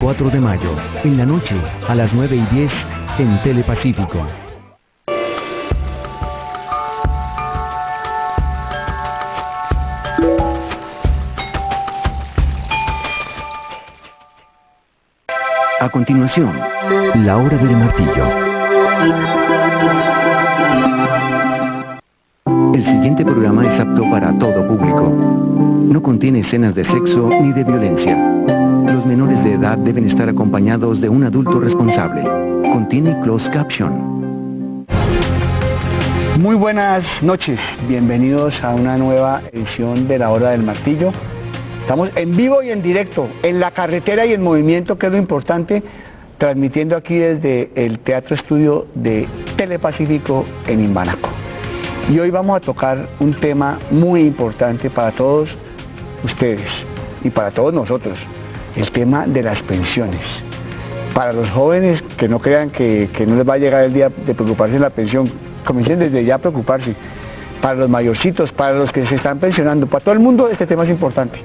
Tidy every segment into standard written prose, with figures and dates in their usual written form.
24 de mayo, en la noche, a las 9:10, en Telepacífico. A continuación, la hora del martillo. El siguiente programa es apto para todo público. No contiene escenas de sexo ni de violencia. Los menores de edad deben estar acompañados de un adulto responsable. Contiene closed caption. Muy buenas noches, bienvenidos a una nueva edición de la hora del martillo. Estamos en vivo y en directo, en la carretera y en movimiento, que es lo importante, transmitiendo aquí desde el Teatro Estudio de Telepacífico en Imbanaco. Y hoy vamos a tocar un tema muy importante para todos ustedes y para todos nosotros, el tema de las pensiones. Para los jóvenes que no crean que no les va a llegar el día de preocuparse en la pensión, comiencen desde ya a preocuparse. Para los mayorcitos, para los que se están pensionando, para todo el mundo este tema es importante.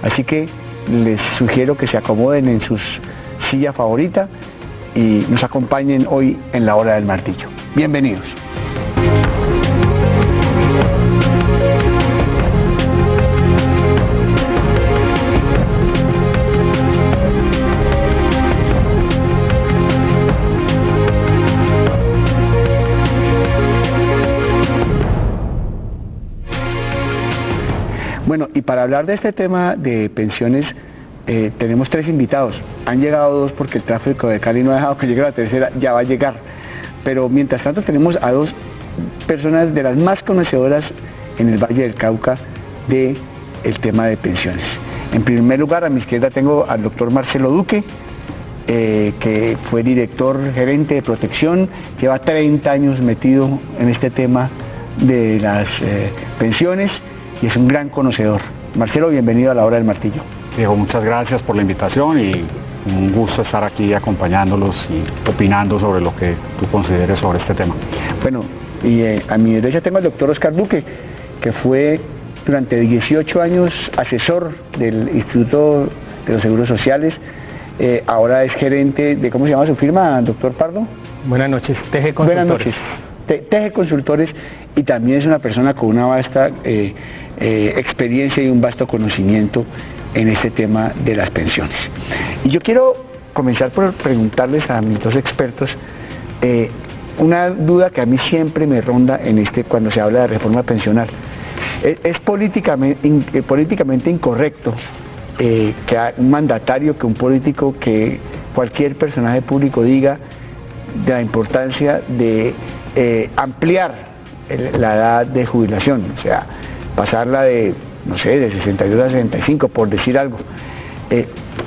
Así que les sugiero que se acomoden en sus silla favorita y nos acompañen hoy en la hora del martillo. Bienvenidos. Bueno, y para hablar de este tema de pensiones, tenemos tres invitados. Han llegado dos porque el tráfico de Cali no ha dejado que llegue la tercera, ya va a llegar. Pero mientras tanto tenemos a dos personas de las más conocedoras en el Valle del Cauca del tema de pensiones. En primer lugar, a mi izquierda tengo al doctor Marcelo Duque, que fue director gerente de protección, lleva 30 años metido en este tema de las pensiones, y es un gran conocedor. Marcelo, bienvenido a la hora del martillo. Diego, muchas gracias por la invitación y un gusto estar aquí acompañándolos y opinando sobre lo que tú consideres sobre este tema. Bueno, y a mi derecha tengo al doctor Oscar Duque, que fue durante 18 años asesor del Instituto de los Seguros Sociales, ahora es gerente de, ¿cómo se llama su firma, doctor Pardo? Buenas noches, Teje Consultores. Buenas noches, Teje Consultores, y también es una persona con una vasta experiencia y un vasto conocimiento en este tema de las pensiones. Y yo quiero comenzar por preguntarles a mis dos expertos una duda que a mí siempre me ronda cuando se habla de reforma pensional. ¿Es políticamente incorrecto que un mandatario, que un político, que cualquier personaje público diga de la importancia de ampliar la edad de jubilación? O sea, pasarla de, no sé, de 62 a 65, por decir algo.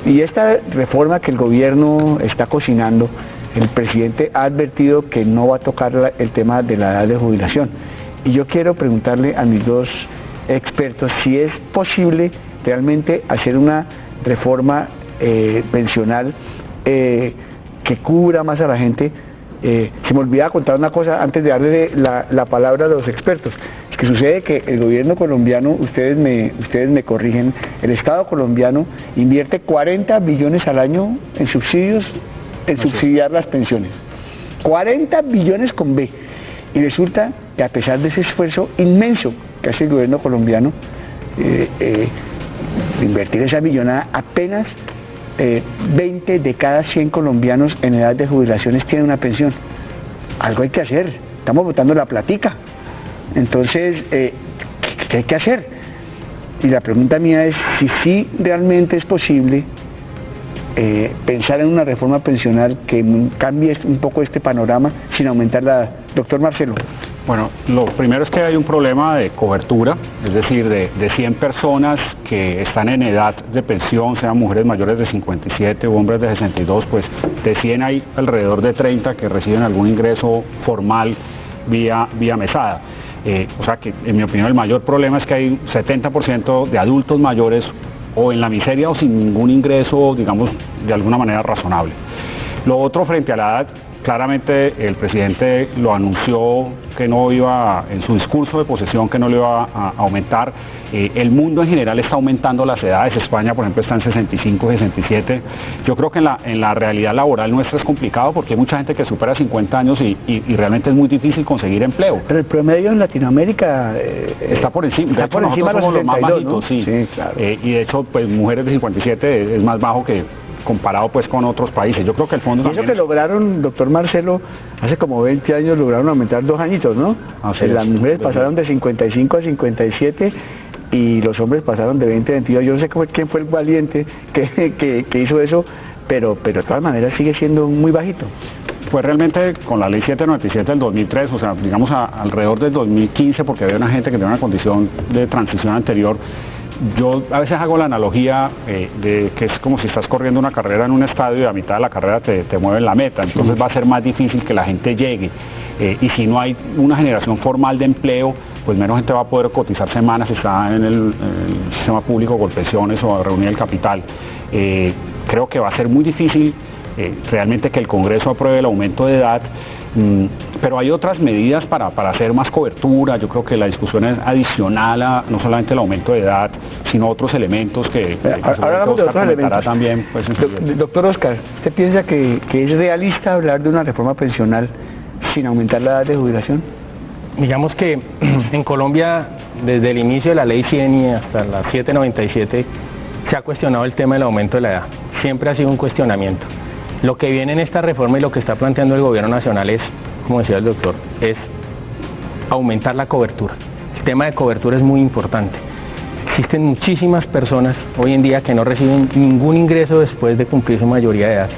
Y esta reforma que el gobierno está cocinando, el presidente ha advertido que no va a tocar el tema de la edad de jubilación. Y yo quiero preguntarle a mis dos expertos si es posible realmente hacer una reforma pensional que cubra más a la gente. Se me olvidaba contar una cosa antes de darle la palabra a los expertos. Es que sucede que el gobierno colombiano, ustedes me corrigen, el Estado colombiano invierte 40 billones al año en subsidios, en subsidiar las pensiones. 40 billones con B. Y resulta que a pesar de ese esfuerzo inmenso que hace el gobierno colombiano, invertir esa millonada, apenas 20 de cada 100 colombianos en edad de jubilaciones tienen una pensión. Algo hay que hacer, estamos botando la platica. Entonces, ¿qué hay que hacer? Y la pregunta mía es si sí realmente es posible pensar en una reforma pensional que cambie un poco este panorama sin aumentar la edad. Doctor Marcelo. Bueno, lo primero es que hay un problema de cobertura, es decir, de 100 personas que están en edad de pensión, sean mujeres mayores de 57 o hombres de 62, pues de 100 hay alrededor de 30 que reciben algún ingreso formal vía mesada. O sea que, en mi opinión, el mayor problema es que hay un 70% de adultos mayores o en la miseria o sin ningún ingreso, digamos, de alguna manera razonable. Lo otro, frente a la edad, Claramente el presidente lo anunció que no iba, en su discurso de posesión, que no le iba a aumentar. El mundo en general está aumentando las edades. España, por ejemplo, está en 65, 67. Yo creo que en la realidad laboral nuestra es complicado porque hay mucha gente que supera 50 años y realmente es muy difícil conseguir empleo. Pero el promedio en Latinoamérica está por encima. Está por encima de los 72, más bajitos, ¿no? sí. Sí, claro. Y de hecho, pues mujeres de 57 es más bajo que comparado pues con otros países. Yo creo que el fondo y eso que lograron, doctor Marcelo, hace como 20 años lograron aumentar 2 añitos, ¿no? Las mujeres pasaron de 55 a 57 y los hombres pasaron de 20 a 22. Yo no sé quién fue el valiente que hizo eso, pero de todas maneras sigue siendo muy bajito. Pues realmente con la ley 797 del 2003, o sea, digamos alrededor del 2015, porque había una gente que tenía una condición de transición anterior. Yo a veces hago la analogía de que es como si estás corriendo una carrera en un estadio y a mitad de la carrera te mueven la meta, entonces va a ser más difícil que la gente llegue. Y si no hay una generación formal de empleo, pues menos gente va a poder cotizar semanas si está en el sistema público con pensiones o a reunir el capital. Creo que va a ser muy difícil realmente que el Congreso apruebe el aumento de edad. Pero hay otras medidas para hacer más cobertura. Yo creo que la discusión es adicional a no solamente el aumento de edad, sino otros elementos que ahora hablamos de otros elementos también. Pues, doctor Oscar, ¿usted piensa que es realista hablar de una reforma pensional sin aumentar la edad de jubilación? Digamos que en Colombia, desde el inicio de la ley 100 y hasta la 797, se ha cuestionado el tema del aumento de la edad. Siempre ha sido un cuestionamiento. Lo que viene en esta reforma y lo que está planteando el gobierno nacional es, como decía el doctor, es aumentar la cobertura. El tema de cobertura es muy importante. Existen muchísimas personas hoy en día que no reciben ningún ingreso después de cumplir su mayoría de edad.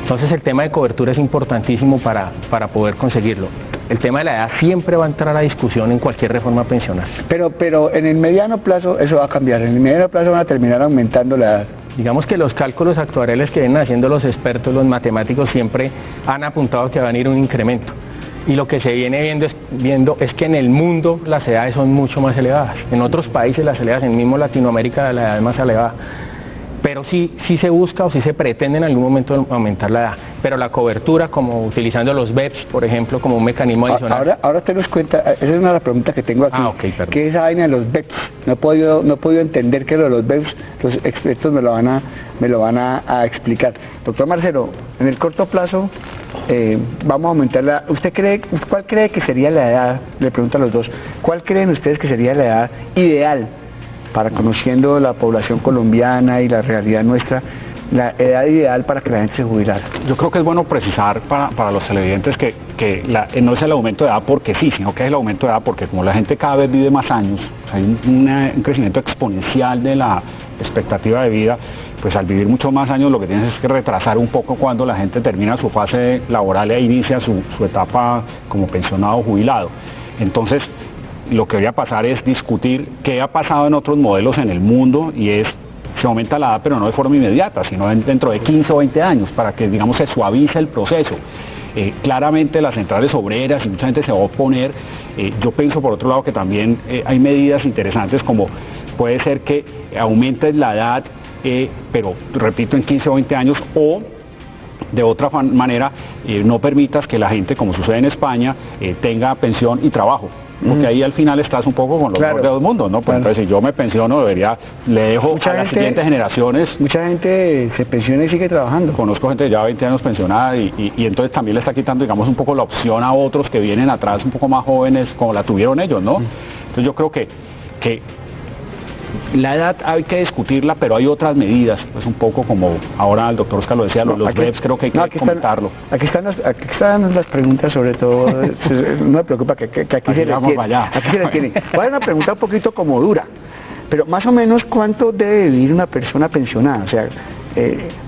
Entonces el tema de cobertura es importantísimo para poder conseguirlo. El tema de la edad siempre va a entrar a la discusión en cualquier reforma pensional. Pero en el mediano plazo eso va a cambiar. En el mediano plazo van a terminar aumentando la edad. Digamos que los cálculos actuariales que vienen haciendo los expertos, los matemáticos, siempre han apuntado que va a venir un incremento. Y lo que se viene viendo es que en el mundo las edades son mucho más elevadas. En otros países las edades, en mismo Latinoamérica la edad es más elevada. Pero sí se busca o sí se pretende en algún momento aumentar la edad. Pero la cobertura, como utilizando los BEPS, por ejemplo, como un mecanismo adicional. Ahora te nos cuenta, esa es una de las preguntas que tengo aquí. Okay, ¿Qué es esa vaina de los BEPS? No he podido entender qué es lo de los BEPS, los expertos me lo van a explicar. Doctor Marcelo, en el corto plazo vamos a aumentar la... ¿Cuál cree que sería la edad? Le pregunto a los dos. ¿Cuál creen ustedes que sería la edad ideal para, conociendo la población colombiana y la realidad nuestra, la edad ideal para que la gente se jubilara? Yo creo que es bueno precisar para los televidentes que no es el aumento de edad porque sí, sino que es el aumento de edad porque como la gente cada vez vive más años, hay un crecimiento exponencial de la expectativa de vida, pues al vivir muchos más años lo que tienes es que retrasar un poco cuando la gente termina su fase laboral e inicia su etapa como pensionado o jubilado. Entonces, lo que voy a pasar es discutir qué ha pasado en otros modelos en el mundo y es, se aumenta la edad pero no de forma inmediata, sino dentro de 15 o 20 años para que, digamos, se suavice el proceso. Claramente las centrales obreras y mucha gente se va a oponer. Yo pienso por otro lado que también hay medidas interesantes como puede ser que aumentes la edad, pero repito en 15 o 20 años o de otra manera no permitas que la gente, como sucede en España, tenga pensión y trabajo. Porque ahí al final estás un poco con los dos de dos mundos, ¿no? Pues entonces si yo me pensiono le dejo a las siguientes generaciones. Mucha gente se pensiona y sigue trabajando. Conozco gente de ya 20 años pensionada y entonces también le está quitando, digamos, un poco la opción a otros que vienen atrás un poco más jóvenes como la tuvieron ellos, ¿no? Entonces yo creo que la edad hay que discutirla, pero hay otras medidas, pues un poco como ahora el doctor Oscar lo decía, los BEPS creo que hay que comentarlo. Aquí están las preguntas, sobre todo, no me preocupa que aquí se les tiene. Aquí se les tiene. Voy a dar una pregunta un poquito como dura, pero más o menos ¿cuánto debe vivir una persona pensionada? O sea,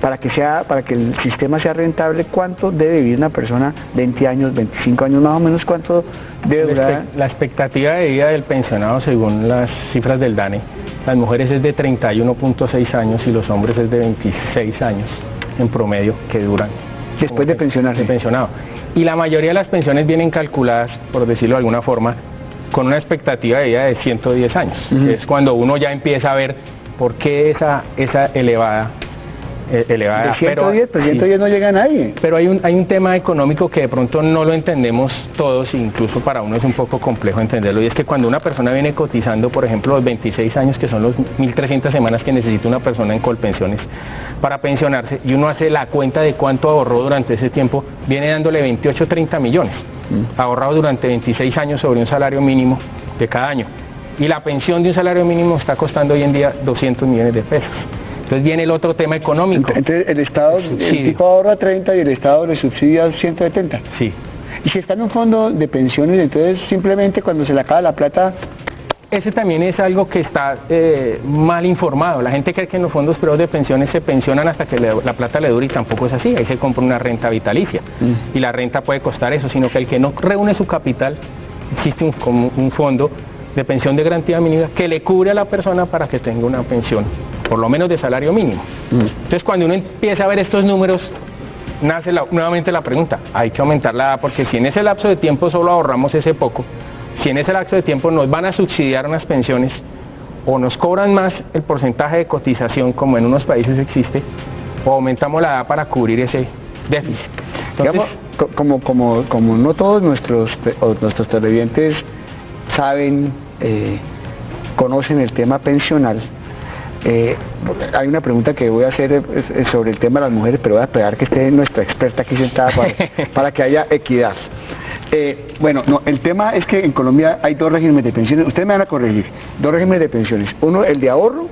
para que el sistema sea rentable, ¿cuánto debe vivir una persona? 20 años, 25 años más o menos, ¿cuánto debe durar? La expectativa de vida del pensionado, según las cifras del DANE, las mujeres es de 31.6 años y los hombres es de 26 años en promedio que duran. Después de pensionarse. De pensionado. Y la mayoría de las pensiones vienen calculadas, por decirlo de alguna forma, con una expectativa de vida de 110 años. Es cuando uno ya empieza a ver por qué esa elevada elevada. De 110, pero 110 sí. No llega a nadie. Pero hay un tema económico que de pronto no lo entendemos todos, incluso para uno es un poco complejo entenderlo, y es que cuando una persona viene cotizando, por ejemplo, los 26 años, que son los 1.300 semanas que necesita una persona en Colpensiones para pensionarse, y uno hace la cuenta de cuánto ahorró durante ese tiempo, viene dándole 28 o 30 millones, ahorrados durante 26 años sobre un salario mínimo de cada año. Y la pensión de un salario mínimo está costando hoy en día 200 millones de pesos. Entonces viene el otro tema económico. Entonces el Estado, el tipo ahorra 30 y el Estado le subsidia 170. Sí. Y si está en un fondo de pensiones, entonces simplemente cuando se le acaba la plata... Ese también es algo que está mal informado. La gente cree que en los fondos privados de pensiones se pensionan hasta que la plata le dure, y tampoco es así. Ahí se compra una renta vitalicia y la renta puede costar eso, sino que el que no reúne su capital, existe un fondo de pensión de garantía mínima que le cubre a la persona para que tenga una pensión, por lo menos de salario mínimo. Entonces cuando uno empieza a ver estos números, nace nuevamente la pregunta, hay que aumentar la edad, porque si en ese lapso de tiempo solo ahorramos ese poco, si en ese lapso de tiempo nos van a subsidiar unas pensiones o nos cobran más el porcentaje de cotización como en unos países existe, o aumentamos la edad para cubrir ese déficit. Entonces, digamos, como no todos nuestros televidentes saben, conocen el tema pensional, hay una pregunta que voy a hacer sobre el tema de las mujeres, pero voy a esperar que esté nuestra experta aquí sentada para que haya equidad. Bueno, no, el tema es que en Colombia hay dos regímenes de pensiones, ustedes me van a corregir, dos regímenes de pensiones, uno el de ahorro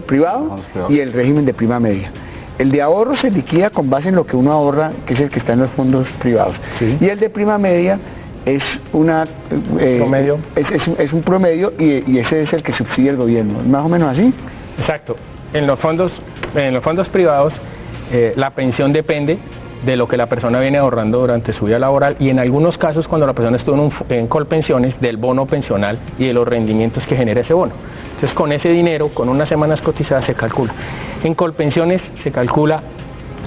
privado y el régimen de prima media. El de ahorro se liquida con base en lo que uno ahorra, que es el que está en los fondos privados, sí. Y el de prima media es promedio. Es un promedio y ese es el que subsidia el gobierno, más o menos así. Exacto. En los fondos privados la pensión depende de lo que la persona viene ahorrando durante su vida laboral, y en algunos casos cuando la persona estuvo en Colpensiones, del bono pensional y de los rendimientos que genera ese bono. Entonces con ese dinero, con unas semanas cotizadas se calcula. En Colpensiones se calcula,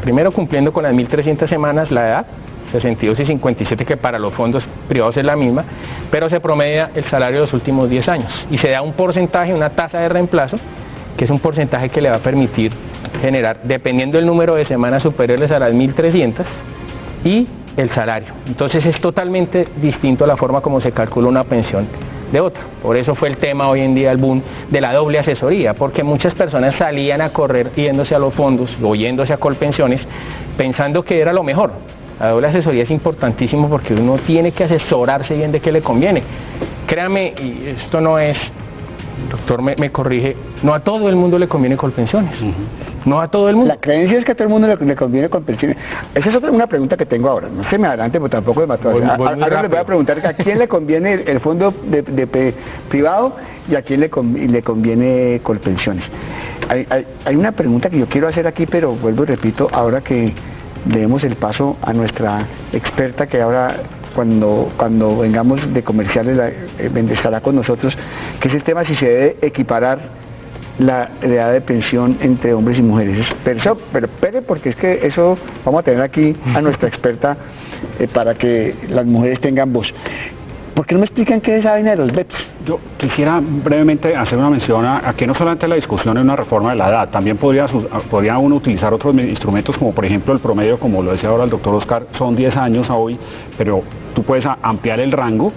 primero cumpliendo con las 1.300 semanas la edad, 62 y 57, que para los fondos privados es la misma, pero se promedia el salario de los últimos 10 años y se da un porcentaje, una tasa de reemplazo, que es un porcentaje que le va a permitir generar, dependiendo del número de semanas superiores a las 1.300, y el salario. Entonces es totalmente distinto a la forma como se calcula una pensión de otra. Por eso fue el tema hoy en día, el boom de la doble asesoría, porque muchas personas salían a correr yéndose a los fondos o yéndose a Colpensiones pensando que era lo mejor. La doble asesoría es importantísimo porque uno tiene que asesorarse bien de qué le conviene. Créame, y esto no es, el doctor me corrige, no a todo el mundo le conviene Colpensiones. No a todo el mundo. La creencia es que a todo el mundo le conviene Colpensiones. Esa es una pregunta que tengo ahora. No se me adelante, porque tampoco me mató. Ahora les voy a preguntar a quién le conviene el fondo privado y a quién le conviene Colpensiones. Hay una pregunta que yo quiero hacer aquí, pero vuelvo y repito, ahora que le demos el paso a nuestra experta, que ahora cuando vengamos de comerciales estará con nosotros, que es el tema si se debe equiparar la edad de pensión entre hombres y mujeres. Pero espere, porque es que eso vamos a tener aquí a nuestra experta para que las mujeres tengan voz. ¿Por qué no me explican qué es esa vaina de los BEPS? Yo quisiera brevemente hacer una mención a que no solamente la discusión es una reforma de la edad, también podría uno utilizar otros instrumentos, como por ejemplo el promedio, como lo decía ahora el doctor Oscar, son 10 años hoy, pero tú puedes ampliar el rango,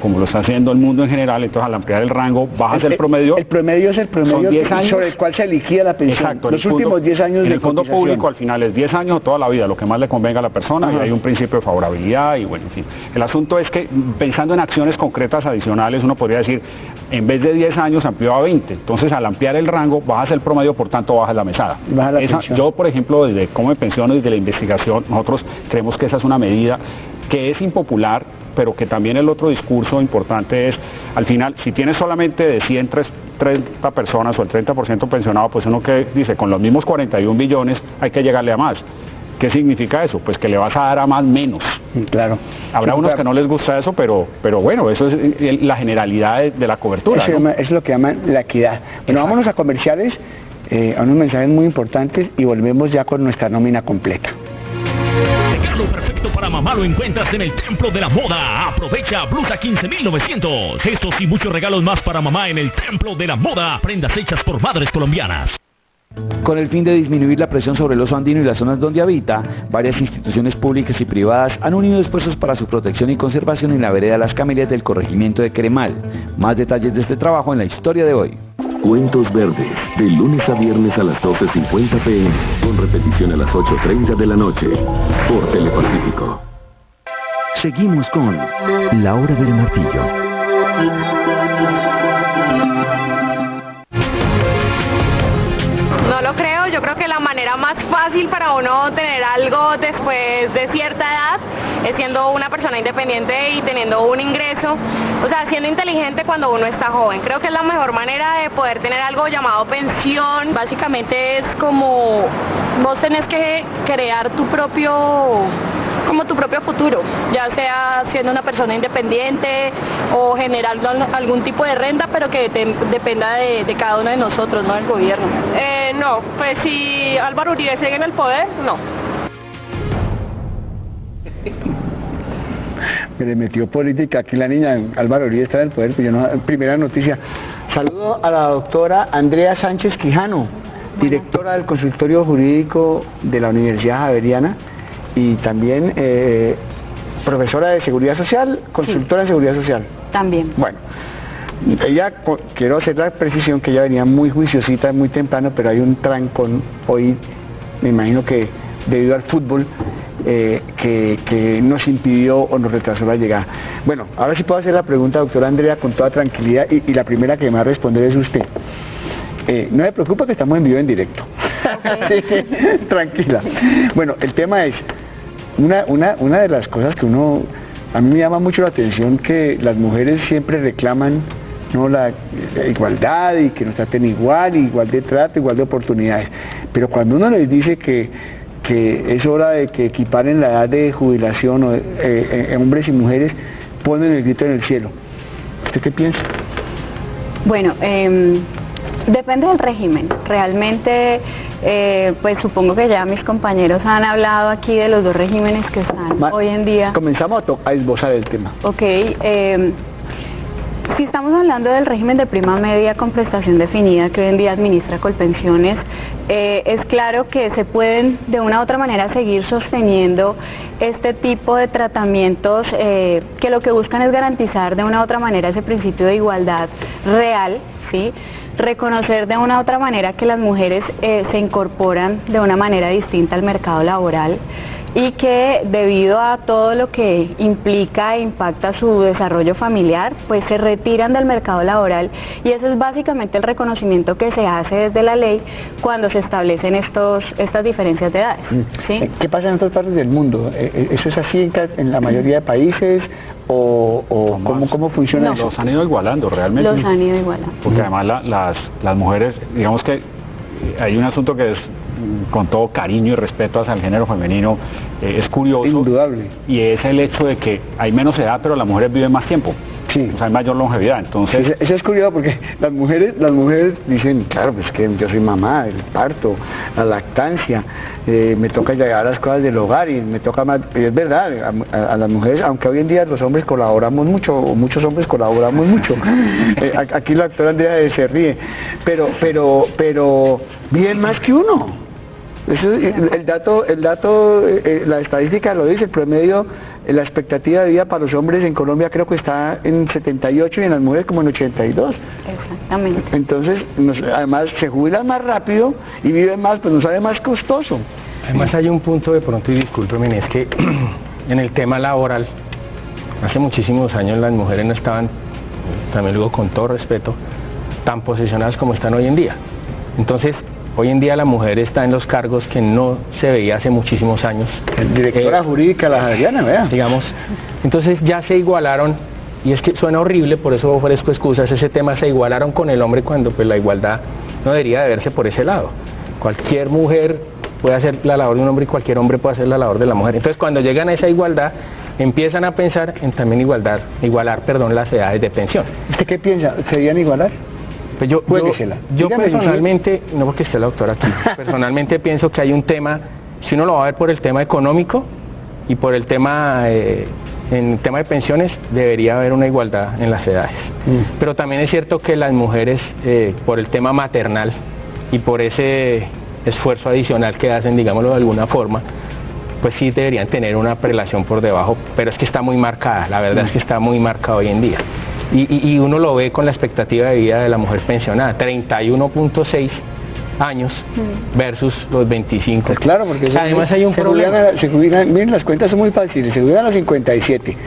como lo está haciendo el mundo en general. Entonces al ampliar el rango bajas el promedio. El promedio es el promedio 10 años, sobre el cual se eligía la pensión. Exacto, los últimos 10 años en de el fondo cotización. público al final es 10 años o toda la vida, lo que más le convenga a la persona. Ajá. Y hay un principio de favorabilidad y bueno, en fin. El asunto es que pensando en acciones concretas adicionales, uno podría decir, en vez de 10 años amplió a 20. Entonces al ampliar el rango bajas el promedio, por tanto bajas la mesada. Yo, por ejemplo, desde cómo me pensiono, desde la investigación, nosotros creemos que esa es una medida que es impopular, pero que también el otro discurso importante es, al final, si tienes solamente de 130 personas o el 30% pensionado, pues uno que dice, con los mismos 41 billones hay que llegarle a más. ¿Qué significa eso? Pues que le vas a dar a más menos. Claro. Habrá unos que no les gusta eso, pero bueno, eso es la generalidad de la cobertura. Eso, ¿no? Es lo que llaman la equidad. Bueno, vámonos a comerciales, a unos mensajes muy importantes y volvemos ya con nuestra nómina completa. Regalo perfecto para mamá lo encuentras en el Templo de la Moda. Aprovecha blusa 15.900. Estos y muchos regalos más para mamá en el Templo de la Moda. Prendas hechas por madres colombianas. Con el fin de disminuir la presión sobre el oso andino y las zonas donde habita, varias instituciones públicas y privadas han unido esfuerzos para su protección y conservación en la vereda Las Camelias del corregimiento de Cremal. Más detalles de este trabajo en la historia de hoy. Cuentos Verdes, de lunes a viernes a las 12:50 p.m, con repetición a las 8:30 de la noche, por Telepacífico. Seguimos con La Hora del Martillo. No lo creo, yo creo que la manera más fácil para uno tener algo después de cierta edad es siendo una persona independiente y teniendo un ingreso, o sea, siendo inteligente cuando uno está joven. Creo que es la mejor manera de poder tener algo llamado pensión. Básicamente es como vos tenés que crear tu propio futuro, ya sea siendo una persona independiente o generando algún tipo de renta, pero que dependa de cada uno de nosotros, no del gobierno. No, pues si Álvaro Uribe sigue en el poder, no. Me le metió política aquí la niña, Álvaro Uribe está en el poder, pues yo no, primera noticia. Saludo a la doctora Andrea Sánchez Quijano, directora del consultorio jurídico de la Universidad Javeriana y también profesora de seguridad social, consultora de seguridad social. También. Bueno, ella, quiero hacer la precisión que ella venía muy juiciosita, muy temprano, pero hay un trancón hoy, me imagino que debido al fútbol, que nos impidió o nos retrasó la llegada. Bueno, ahora sí puedo hacer la pregunta, doctora Andrea, con toda tranquilidad, y la primera que me va a responder es usted. No me preocupa que estamos en vivo en directo. Okay. Tranquila. Bueno, el tema es, una de las cosas que a mí me llama mucho la atención, que las mujeres siempre reclaman, ¿no?, la igualdad y que nos traten igual de trato, igual de oportunidades. Pero cuando uno les dice que es hora de que equiparen la edad de jubilación, hombres y mujeres, ponen el grito en el cielo. ¿Usted qué piensa? Bueno, depende del régimen. Realmente, pues supongo que ya mis compañeros han hablado aquí de los dos regímenes que están hoy en día. Comenzamos a esbozar el tema. Ok, si estamos hablando del régimen de prima media con prestación definida que hoy en día administra Colpensiones, es claro que se pueden de una u otra manera seguir sosteniendo este tipo de tratamientos que lo que buscan es garantizar de una u otra manera ese principio de igualdad real, ¿sí? Reconocer de una u otra manera que las mujeres se incorporan de una manera distinta al mercado laboral y que debido a todo lo que implica e impacta su desarrollo familiar, pues se retiran del mercado laboral, y ese es básicamente el reconocimiento que se hace desde la ley cuando se establecen estas diferencias de edades, ¿sí? ¿Qué pasa en otras partes del mundo? ¿Eso es así en la mayoría de países o cómo funciona eso? Los han ido igualando realmente. Los han ido igualando. Porque además las mujeres, digamos que hay un asunto que es, con todo cariño y respeto hacia el género femenino, es curioso. Indudable. Y es el hecho de que hay menos edad, pero las mujeres viven más tiempo. Sí. O sea, hay mayor longevidad. Entonces, eso es curioso porque las mujeres dicen, claro, pues que yo soy mamá, el parto, la lactancia, me toca llevar las cosas del hogar y me toca más. Y es verdad, a las mujeres, aunque hoy en día los hombres colaboramos mucho, o muchos hombres colaboramos mucho. Aquí la doctora Andrea se ríe, pero viven más que uno. Eso, el dato, la estadística lo dice, el promedio, la expectativa de vida para los hombres en Colombia creo que está en 78 y en las mujeres como en 82. Exactamente. Entonces, además se jubilan más rápido y viven más, pues nos sale más costoso. Además hay un punto de pronto, y discúlpeme, es que en el tema laboral, hace muchísimos años las mujeres no estaban, también lo digo con todo respeto, tan posicionadas como están hoy en día. Entonces, hoy en día la mujer está en los cargos que no se veía hace muchísimos años. Directora jurídica, la Javeriana, ¿verdad? Digamos, entonces ya se igualaron, y es que suena horrible, por eso ofrezco excusas, ese tema se igualaron con el hombre cuando pues la igualdad no debería de verse por ese lado. Cualquier mujer puede hacer la labor de un hombre y cualquier hombre puede hacer la labor de la mujer. Entonces cuando llegan a esa igualdad, empiezan a pensar en también igualar las edades de pensión. ¿Usted qué piensa? ¿Se debían igualar? Pues yo personalmente, no porque esté la doctora aquí, personalmente pienso que hay un tema, si uno lo va a ver por el tema económico y por el tema, en el tema de pensiones, debería haber una igualdad en las edades. Pero también es cierto que las mujeres, por el tema maternal, y por ese esfuerzo adicional que hacen, digámoslo de alguna forma, pues sí deberían tener una prelación por debajo, pero es que está muy marcada, la verdad es que está muy marcada hoy en día. Y uno lo ve con la expectativa de vida de la mujer pensionada, 31.6 años versus los 25. Pues claro, porque además hay un problema. Miren, las cuentas son muy fáciles, se jubilan a los 57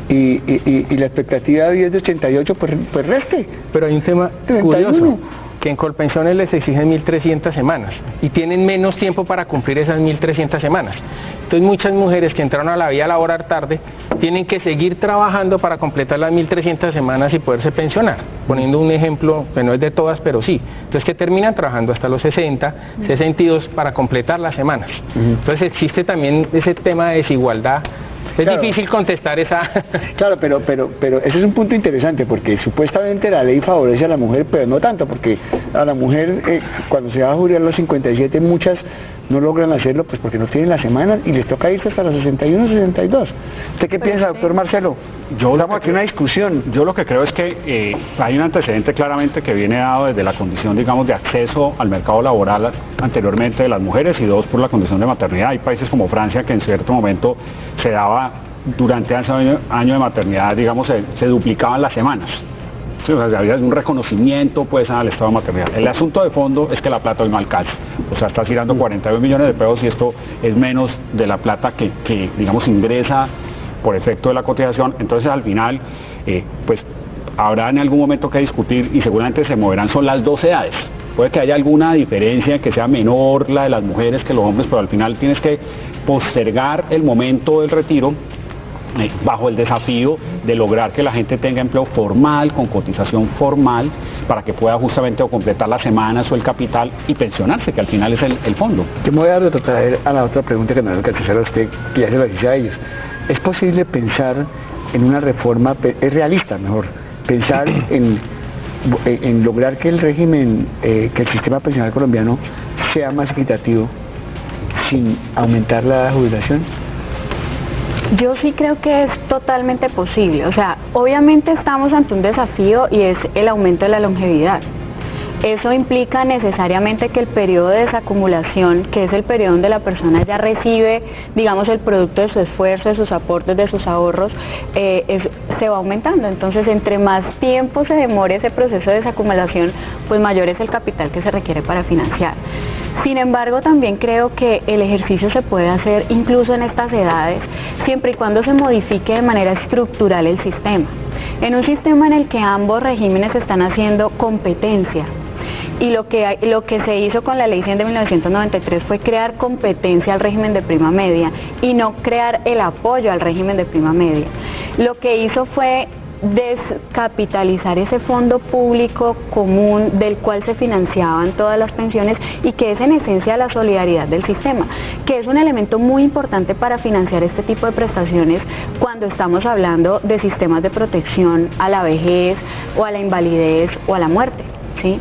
y la expectativa de vida es de 88, pues reste. Pero hay un tema 31. curioso, que en Colpensiones les exigen 1.300 semanas y tienen menos tiempo para cumplir esas 1.300 semanas. Entonces muchas mujeres que entraron a la vida laboral tarde tienen que seguir trabajando para completar las 1.300 semanas y poderse pensionar. Poniendo un ejemplo que no es de todas, pero sí. Entonces que terminan trabajando hasta los 60, 62 para completar las semanas. Entonces existe también ese tema de desigualdad. Es claro, difícil contestar esa... Claro, pero ese es un punto interesante, porque supuestamente la ley favorece a la mujer, pero no tanto, porque a la mujer cuando se va a jubilar a los 57 muchas no logran hacerlo pues porque no tienen la semana y les toca irse hasta los 61, 62. ¿Usted qué piensa, doctor Marcelo? Estamos aquí en una discusión. Yo lo que creo es que hay un antecedente claramente que viene dado desde la condición, digamos, de acceso al mercado laboral anteriormente de las mujeres, y dos, por la condición de maternidad. Hay países como Francia que en cierto momento se daba, durante ese año de maternidad, digamos, se duplicaban las semanas. Sí, o sea, había un reconocimiento pues al estado de maternidad. El asunto de fondo es que la plata hoy no alcanza. O sea, está girando 42 millones de pesos y esto es menos de la plata que digamos, ingresa por efecto de la cotización. Entonces, al final, pues habrá en algún momento que discutir y seguramente se moverán, son las dos edades. Puede que haya alguna diferencia, que sea menor la de las mujeres que los hombres, pero al final tienes que postergar el momento del retiro bajo el desafío de lograr que la gente tenga empleo formal, con cotización formal, para que pueda justamente o completar las semanas o el capital y pensionarse, que al final es el fondo. Yo me voy a retrotraer a la otra pregunta que me va a hacer a usted, que ya se lo hice a ellos. ¿Es posible pensar en una reforma, es realista mejor, pensar en lograr que el régimen, que el sistema pensional colombiano sea más equitativo sin aumentar la jubilación? Yo sí creo que es totalmente posible. O sea, obviamente estamos ante un desafío y es el aumento de la longevidad. Eso implica necesariamente que el periodo de desacumulación, que es el periodo donde la persona ya recibe, digamos, el producto de su esfuerzo, de sus aportes, de sus ahorros, se va aumentando. Entonces, entre más tiempo se demore ese proceso de desacumulación, pues mayor es el capital que se requiere para financiar. Sin embargo, también creo que el ejercicio se puede hacer incluso en estas edades, siempre y cuando se modifique de manera estructural el sistema. En un sistema en el que ambos regímenes están haciendo competencia, y lo que se hizo con la Ley 100 de 1993 fue crear competencia al régimen de prima media y no crear el apoyo al régimen de prima media. Lo que hizo fue descapitalizar ese fondo público común del cual se financiaban todas las pensiones y que es en esencia la solidaridad del sistema, que es un elemento muy importante para financiar este tipo de prestaciones cuando estamos hablando de sistemas de protección a la vejez o a la invalidez o a la muerte, ¿sí?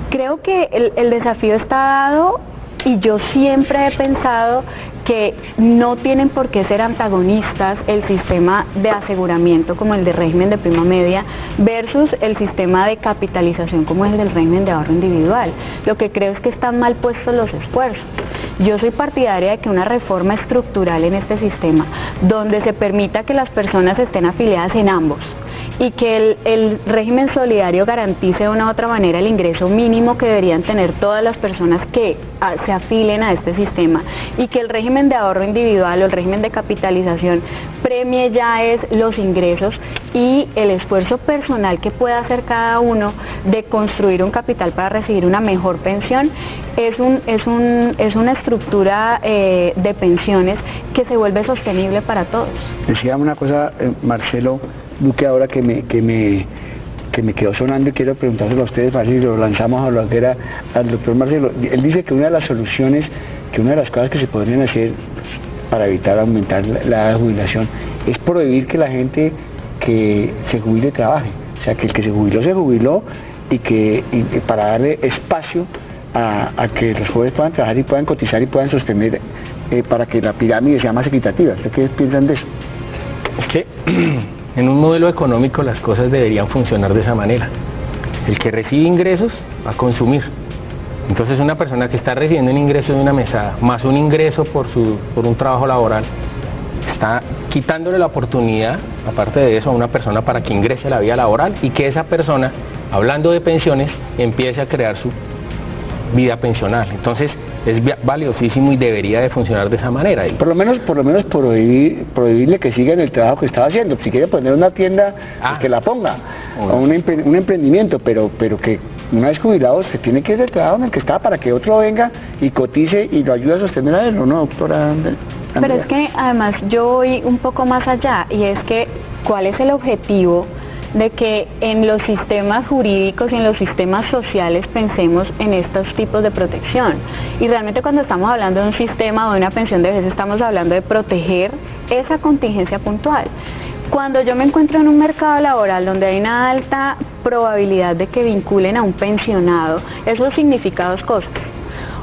Creo que el desafío está dado y yo siempre he pensado que no tienen por qué ser antagonistas el sistema de aseguramiento como el de régimen de prima media versus el sistema de capitalización como es el del régimen de ahorro individual. Lo que creo es que están mal puestos los esfuerzos. Yo soy partidaria de que una reforma estructural en este sistema, donde se permita que las personas estén afiliadas en ambos, y que el régimen solidario garantice de una u otra manera el ingreso mínimo que deberían tener todas las personas que se afilen a este sistema, y que el régimen de ahorro individual o el régimen de capitalización premie ya es los ingresos y el esfuerzo personal que pueda hacer cada uno de construir un capital para recibir una mejor pensión. Es una estructura de pensiones que se vuelve sostenible para todos. Decía una cosa, Marcelo Duque, ahora que me quedó sonando y quiero preguntárselo a ustedes, para si lo lanzamos a lo que era al doctor Marcelo. Él dice que una de las soluciones, que una de las cosas que se podrían hacer para evitar aumentar la jubilación es prohibir que la gente que se jubile trabaje. O sea, que el que se jubiló y para darle espacio a que los jóvenes puedan trabajar y puedan cotizar y puedan sostener para que la pirámide sea más equitativa. ¿Ustedes qué piensan de eso? Es que en un modelo económico las cosas deberían funcionar de esa manera. El que recibe ingresos va a consumir Entonces una persona que está recibiendo un ingreso de una mesada, más un ingreso por un trabajo laboral, está quitándole la oportunidad, aparte de eso, a una persona para que ingrese a la vida laboral y que esa persona, hablando de pensiones, empiece a crear su vida pensional. Entonces es valiosísimo y debería de funcionar de esa manera. Por lo menos prohibirle que siga en el trabajo que estaba haciendo. Si quiere poner una tienda, pues que la ponga, o un emprendimiento, pero que una vez jubilado se tiene que ir del trabajo en el que está para que otro venga y cotice y lo ayude a sostener a él, ¿no, doctora Andrea? Pero es que además yo voy un poco más allá, y es que ¿cuál es el objetivo de que en los sistemas jurídicos y en los sistemas sociales pensemos en estos tipos de protección? Y realmente cuando estamos hablando de un sistema o de una pensión de vejez, estamos hablando de proteger esa contingencia puntual. Cuando yo me encuentro en un mercado laboral donde hay una alta probabilidad de que vinculen a un pensionado, eso significa dos cosas: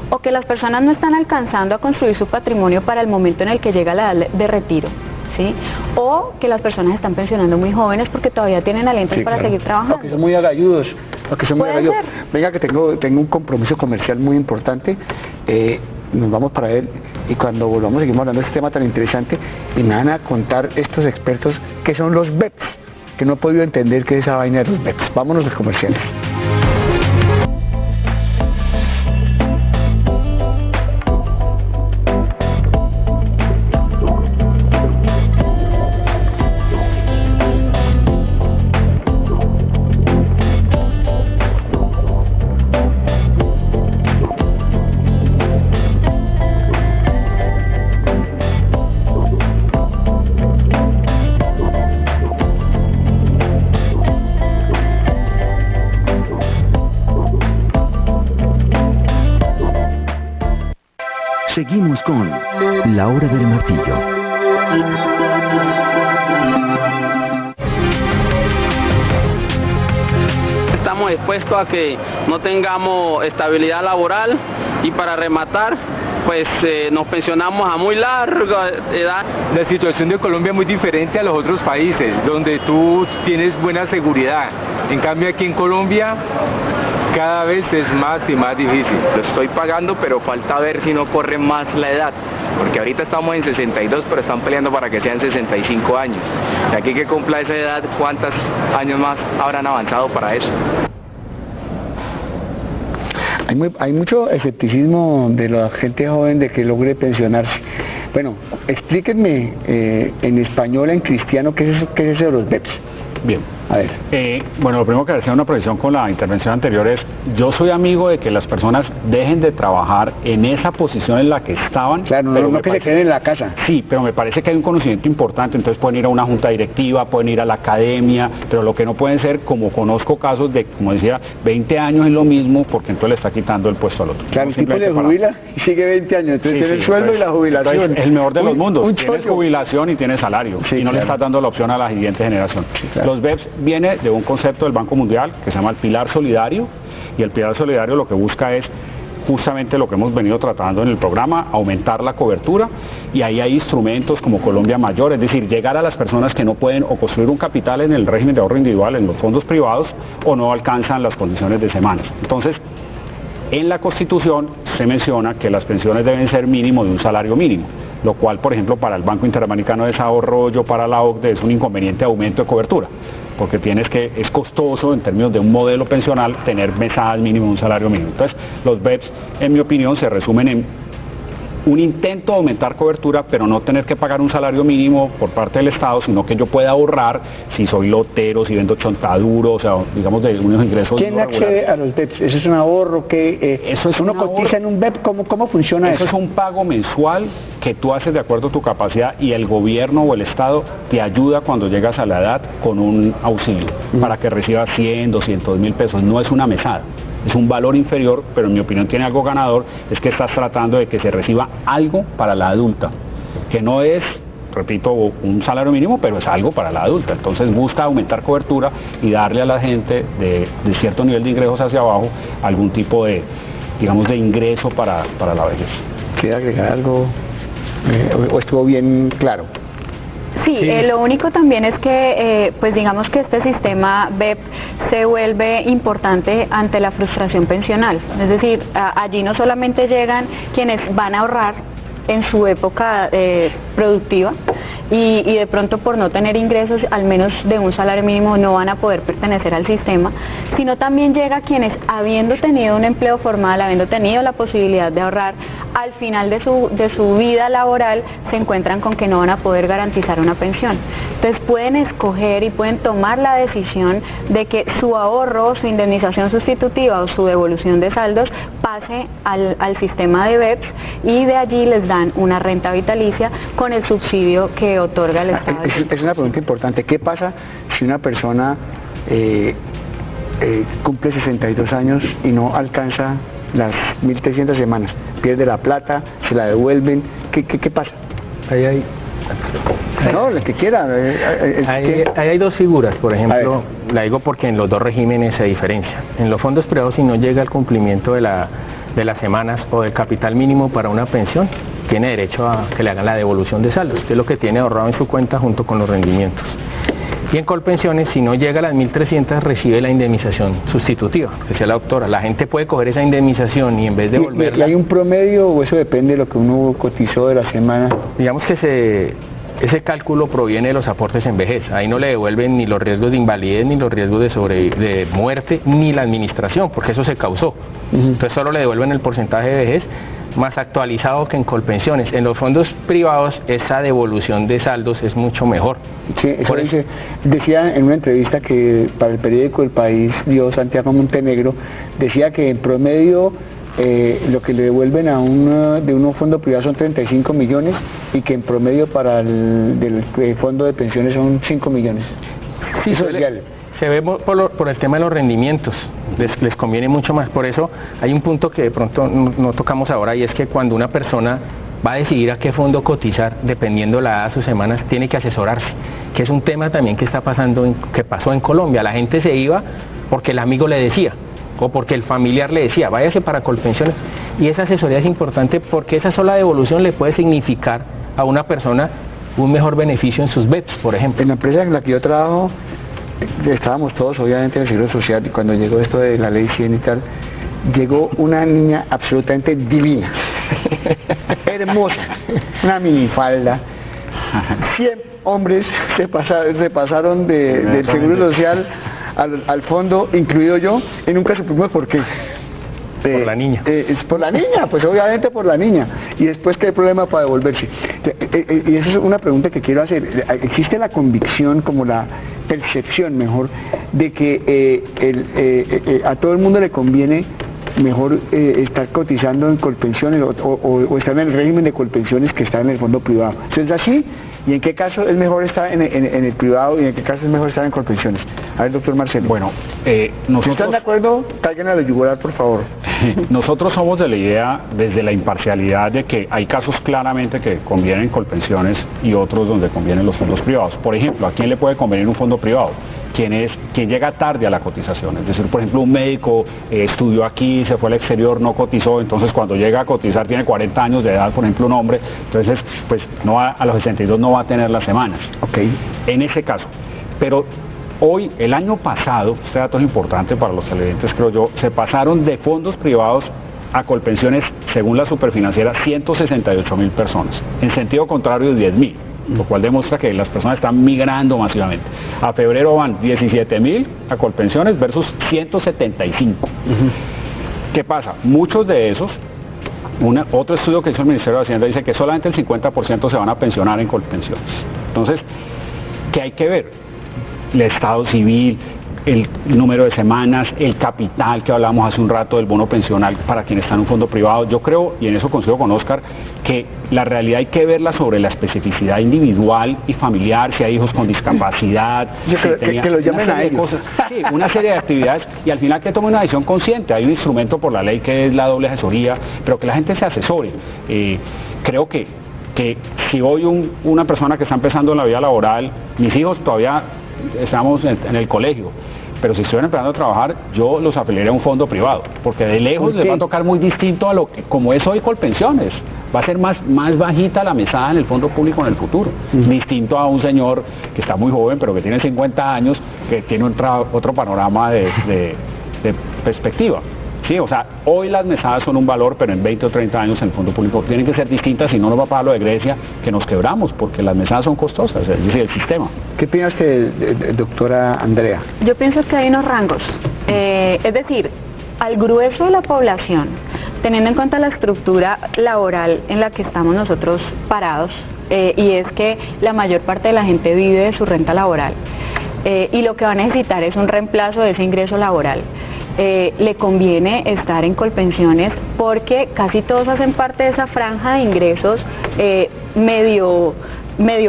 o que las personas no están alcanzando a construir su patrimonio para el momento en el que llega la edad de retiro, ¿sí? O que las personas están pensionando muy jóvenes porque todavía tienen alientos para seguir trabajando. O que son muy agalludos, Venga, que tengo un compromiso comercial muy importante, nos vamos para él, y cuando volvamos seguimos hablando de este tema tan interesante, y me van a contar estos expertos que son los BEPS, que no he podido entender qué es esa vaina de los BEPS. Vámonos a los comerciales. Seguimos con La Hora del Martillo. Estamos expuestos a que no tengamos estabilidad laboral, y para rematar, pues nos pensionamos a muy larga edad. La situación de Colombia es muy diferente a los otros países, donde tú tienes buena seguridad. En cambio aquí en Colombia cada vez es más y más difícil. Lo estoy pagando, pero falta ver si no corre más la edad, porque ahorita estamos en 62, pero están peleando para que sean 65 años. De aquí que cumpla esa edad, ¿cuántos años más habrán avanzado para eso? Hay mucho escepticismo de la gente joven de que logre pensionarse. Bueno, explíquenme en español, en cristiano, ¿qué es eso de los BEPS? Bien. A ver. Bueno, lo primero que hacía una precisión con la intervención anterior es, yo soy amigo de que las personas dejen de trabajar en esa posición en la que estaban. Claro, no que se queden en la casa. Sí, pero me parece que hay un conocimiento importante, entonces pueden ir a una junta directiva, pueden ir a la academia, pero lo que no pueden ser, como conozco casos de, como decía, 20 años es lo mismo, porque entonces le está quitando el puesto al otro. Claro, el tipo se jubila y sigue 20 años, entonces tiene el sueldo y la jubilación. Es el mejor de los mundos, tienes jubilación y tienes salario, y no le estás dando la opción a la siguiente generación. Sí, claro. Los BEPS viene de un concepto del Banco Mundial que se llama el pilar solidario, y el pilar solidario lo que busca es justamente lo que hemos venido tratando en el programa, aumentar la cobertura, y ahí hay instrumentos como Colombia Mayor, es decir, llegar a las personas que no pueden o construir un capital en el régimen de ahorro individual, en los fondos privados, o no alcanzan las condiciones de semanas. Entonces, en la Constitución se menciona que las pensiones deben ser mínimo de un salario mínimo, lo cual, por ejemplo, para el Banco Interamericano de Desarrollo, para la OCDE, es un inconveniente de aumento de cobertura, porque es costoso en términos de un modelo pensional tener mesadas mínimo de un salario mínimo. Entonces, los BEPS, en mi opinión, se resumen en un intento de aumentar cobertura, pero no tener que pagar un salario mínimo por parte del Estado, sino que yo pueda ahorrar si soy lotero, si vendo chontaduro, o sea, digamos de unos ingresos. ¿Quién accede a los BEPS? ¿Eso es un ahorro? Eso es ¿Uno cotiza en un BEP? ¿Cómo funciona eso? Eso es un pago mensual que tú haces de acuerdo a tu capacidad, y el gobierno o el Estado te ayuda cuando llegas a la edad con un auxilio para que recibas 100, 200 mil pesos. No es una mesada. Es un valor inferior, pero en mi opinión tiene algo ganador, es que estás tratando de que se reciba algo para la adulta, que no es, repito, un salario mínimo, pero es algo para la adulta. Entonces busca aumentar cobertura y darle a la gente de cierto nivel de ingresos hacia abajo algún tipo de, digamos, de ingreso para la vejez. ¿Quiere agregar algo? ¿O estuvo bien claro? Sí, lo único también es que, pues digamos que este sistema BEP se vuelve importante ante la frustración pensional. Es decir, allí no solamente llegan quienes van a ahorrar en su época productiva y de pronto por no tener ingresos, al menos de un salario mínimo, no van a poder pertenecer al sistema, sino también llega quienes, habiendo tenido un empleo formal, habiendo tenido la posibilidad de ahorrar, al final de su vida laboral se encuentran con que no van a poder garantizar una pensión. Entonces pueden escoger y pueden tomar la decisión de que su ahorro, su indemnización sustitutiva o su devolución de saldos pase al sistema de BEPS, y de allí les dan una renta vitalicia con el subsidio que otorga el Estado. Es una pregunta importante. ¿Qué pasa si una persona cumple 62 años y no alcanza las 1.300 semanas? Pierde la plata, se la devuelven. ¿Qué pasa? No, el que quiera. Ahí hay dos figuras, por ejemplo, la digo porque en los dos regímenes se diferencia. En los fondos privados, si no llega al cumplimiento de las semanas o del capital mínimo para una pensión, tiene derecho a que le hagan la devolución de saldos, que es lo que tiene ahorrado en su cuenta junto con los rendimientos. Y en Colpensiones, si no llega a las 1.300, recibe la indemnización sustitutiva, que decía la doctora. La gente puede coger esa indemnización y en vez de devolverla... ¿Y hay un promedio o eso depende de lo que uno cotizó de la semana? Digamos que ese cálculo proviene de los aportes en vejez. Ahí no le devuelven ni los riesgos de invalidez, ni los riesgos de muerte, ni la administración, porque eso se causó. Entonces solo le devuelven el porcentaje de vejez, más actualizado que en Colpensiones. En los fondos privados esa devolución de saldos es mucho mejor. Sí, eso decía en una entrevista que para el periódico El País dio Santiago Montenegro, decía que en promedio lo que le devuelven de un fondo privado son 35 millones y que en promedio para del fondo de pensiones son 5 millones. Sí, eso se ve por el tema de los rendimientos, les conviene mucho más. Por eso hay un punto que de pronto no tocamos ahora, y es que cuando una persona va a decidir a qué fondo cotizar, dependiendo la edad de sus semanas, tiene que asesorarse, que es un tema también que que pasó en Colombia. La gente se iba porque el amigo le decía, o porque el familiar le decía, váyase para Colpensiones, y esa asesoría es importante porque esa sola devolución le puede significar a una persona un mejor beneficio en sus BEPS, por ejemplo. En la empresa en la que yo trabajo, estábamos todos obviamente en el Seguro Social, y cuando llegó esto de la Ley 100 y tal, llegó una niña absolutamente divina, hermosa, una minifalda. 100 hombres se pasaron del Seguro Social al fondo, incluido yo, y nunca supimos por qué. Por la niña. Es por la niña, pues obviamente por la niña. Y después, ¿qué hay problema para devolverse? Y esa es una pregunta que quiero hacer. ¿Existe la convicción, como la percepción mejor, de que a todo el mundo le conviene mejor estar cotizando en Colpensiones o estar en el régimen de Colpensiones que estar en el fondo privado? ¿Eso es así? ¿Y en qué caso es mejor estar en el privado y en qué caso es mejor estar en Colpensiones? A ver, doctor Marcelo. Bueno, nosotros... Si están de acuerdo, caigan a la yugular, por favor. Nosotros somos de la idea, desde la imparcialidad, de que hay casos claramente que convienen Colpensiones y otros donde convienen los fondos privados. Por ejemplo, ¿a quién le puede convenir un fondo privado? Quien llega tarde a la cotización, es decir, por ejemplo, un médico estudió aquí, se fue al exterior, no cotizó, entonces cuando llega a cotizar tiene 40 años de edad, por ejemplo, un hombre, entonces pues no a los 62 no va a tener las semanas. Okay. En ese caso. Pero hoy, el año pasado, este dato es importante para los televidentes, creo yo, se pasaron de fondos privados a Colpensiones, según la Superfinanciera, 168.000 personas, en sentido contrario 10.000. Lo cual demuestra que las personas están migrando masivamente. A febrero van 17.000 a Colpensiones versus 175. ¿Qué pasa? Muchos de esos, otro estudio que hizo el Ministerio de Hacienda dice que solamente el 50% se van a pensionar en Colpensiones. Entonces, ¿qué hay que ver? El estado civil, el número de semanas, el capital que hablábamos hace un rato del bono pensional para quienes están en un fondo privado. Yo creo, y en eso coincido con Oscar, que la realidad hay que verla sobre la especificidad individual y familiar, si hay hijos con discapacidad, que lo llamen a ellos. Sí, una serie de actividades, y al final que tome una decisión consciente. Hay un instrumento por la ley que es la doble asesoría, pero que la gente se asesore. Creo que si hoy una persona que está empezando en la vida laboral, mis hijos todavía estamos en el colegio, pero si estuvieran empezando a trabajar, yo los afiliaría a un fondo privado, porque de lejos les va a tocar muy distinto a lo que como es hoy Colpensiones. va a ser más bajita la mesada en el fondo público en el futuro, distinto a un señor que está muy joven pero que tiene 50 años, que tiene otro panorama de perspectiva. Sí, o sea, hoy las mesadas son un valor, pero en 20 o 30 años en el fondo público tienen que ser distintas, si no nos va a pasar lo de Grecia, que nos quebramos, porque las mesadas son costosas, es decir, el sistema. ¿Qué piensa usted, doctora Andrea? Yo pienso que hay unos rangos, es decir, al grueso de la población, teniendo en cuenta la estructura laboral en la que estamos nosotros parados, y es que la mayor parte de la gente vive de su renta laboral, y lo que va a necesitar es un reemplazo de ese ingreso laboral. Le conviene estar en Colpensiones porque casi todos hacen parte de esa franja de ingresos medio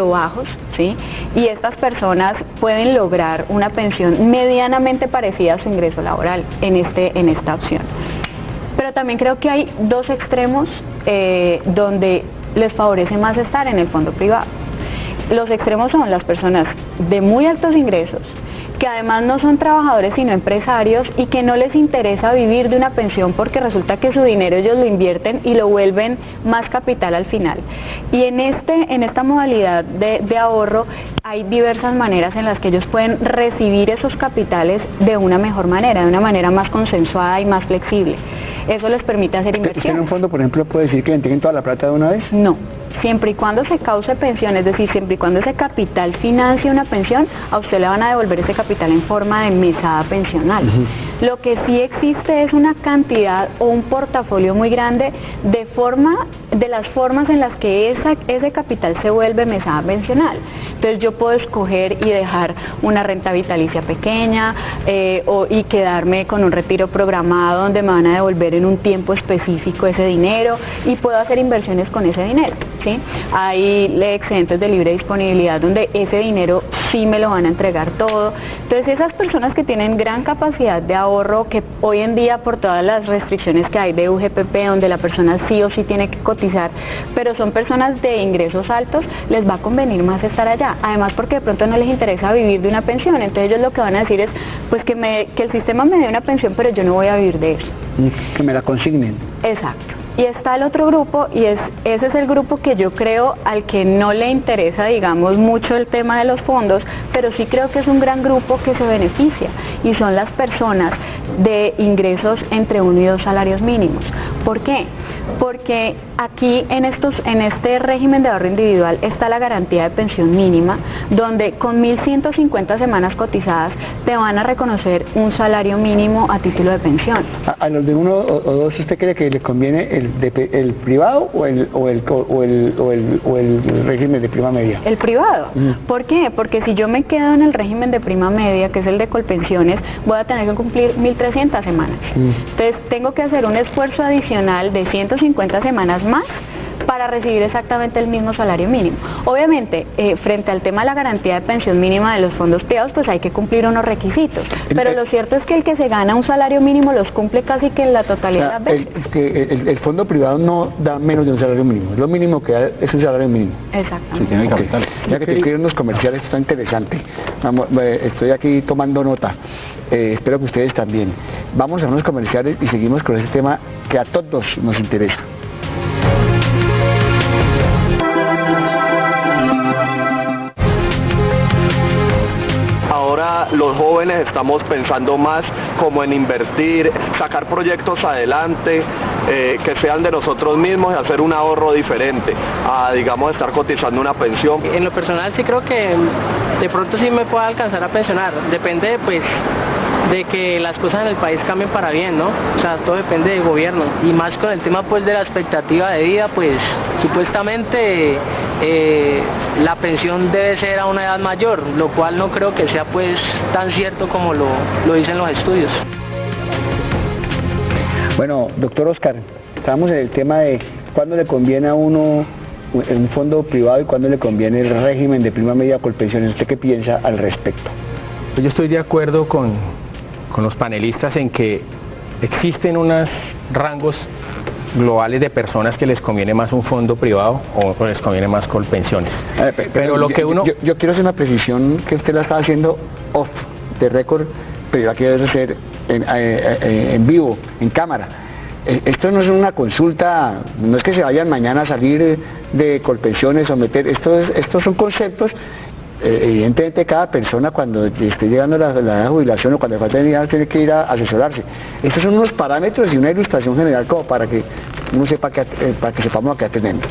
bajos, ¿sí? Y estas personas pueden lograr una pensión medianamente parecida a su ingreso laboral en esta opción. Pero también creo que hay dos extremos donde les favorece más estar en el fondo privado. Los extremos son las personas de muy altos ingresos, que además no son trabajadores sino empresarios y que no les interesa vivir de una pensión porque resulta que su dinero ellos lo invierten y lo vuelven más capital al final. Y en esta modalidad de ahorro hay diversas maneras en las que ellos pueden recibir esos capitales de una mejor manera, de una manera más consensuada y más flexible. Eso les permite hacer inversión. ¿Usted en un fondo, por ejemplo, puede decir que le entreguen toda la plata de una vez? No. Siempre y cuando se cause pensión, es decir, siempre y cuando ese capital financie una pensión, a usted le van a devolver ese capital en forma de mesada pensional. Lo que sí existe es una cantidad o un portafolio muy grande de las formas en las que ese capital se vuelve mesada pensional. Entonces yo puedo escoger y dejar una renta vitalicia pequeña y quedarme con un retiro programado donde me van a devolver en un tiempo específico ese dinero y puedo hacer inversiones con ese dinero. ¿Sí? Hay excedentes de libre disponibilidad donde ese dinero sí me lo van a entregar todo. Entonces esas personas que tienen gran capacidad de ahorro, que hoy en día por todas las restricciones que hay de UGPP, donde la persona sí o sí tiene que cotizar, pero son personas de ingresos altos, les va a convenir más estar allá. Además porque de pronto no les interesa vivir de una pensión, entonces ellos lo que van a decir es pues que el sistema me dé una pensión, pero yo no voy a vivir de eso. Que me la consignen. Exacto. Y está el otro grupo, y ese es el grupo que yo creo al que no le interesa, digamos, mucho el tema de los fondos, pero sí creo que es un gran grupo que se beneficia, y son las personas de ingresos entre 1 y 2 salarios mínimos. ¿Por qué? Porque aquí en este régimen de ahorro individual está la garantía de pensión mínima, donde con 1.150 semanas cotizadas te van a reconocer un salario mínimo a título de pensión. ¿A los de 1 o 2 usted cree que le conviene el privado o el régimen de prima media? El privado. ¿Por qué? Porque si yo me quedo en el régimen de prima media, que es el de Colpensiones, voy a tener que cumplir 1.300 semanas. Entonces tengo que hacer un esfuerzo adicional de 150 semanas más para recibir exactamente el mismo salario mínimo. Obviamente, frente al tema de la garantía de pensión mínima de los fondos privados, pues hay que cumplir unos requisitos, pero lo cierto es que el que se gana un salario mínimo los cumple casi que en la totalidad de las veces. El fondo privado no da menos de un salario mínimo, lo mínimo que da es un salario mínimo. Exacto. Si tiene capital. Ya que te quiero unos comerciales, está interesante. Vamos, estoy aquí tomando nota. Espero que ustedes también. Vamos a unos comerciales y seguimos con ese tema que a todos nos interesa. Ahora los jóvenes estamos pensando más como en invertir, sacar proyectos adelante, que sean de nosotros mismos y hacer un ahorro diferente a, digamos, estar cotizando una pensión. En lo personal sí creo que de pronto sí me pueda alcanzar a pensionar, depende pues de que las cosas en el país cambien para bien, ¿no? O sea, todo depende del gobierno y más con el tema pues de la expectativa de vida, pues supuestamente la pensión debe ser a una edad mayor, lo cual no creo que sea pues tan cierto como lo dicen los estudios. Bueno, doctor Oscar, estamos en el tema de cuándo le conviene a uno un fondo privado y cuándo le conviene el régimen de prima media Colpensiones. ¿Usted qué piensa al respecto? Pues yo estoy de acuerdo con los panelistas en que existen unos rangos globales de personas que les conviene más un fondo privado o les conviene más Colpensiones. Pero lo que uno... Yo quiero hacer una precisión que usted la está haciendo off the record, pero yo la quiero hacer en vivo, en cámara. esto no es una consulta, no es que se vayan mañana a salir de Colpensiones o meter, estos son conceptos. Evidentemente cada persona cuando esté llegando a la edad de jubilación o cuando falta de edad tiene que ir a asesorarse. Estos son unos parámetros y una ilustración general como para que uno sepa para que sepamos a qué atendemos.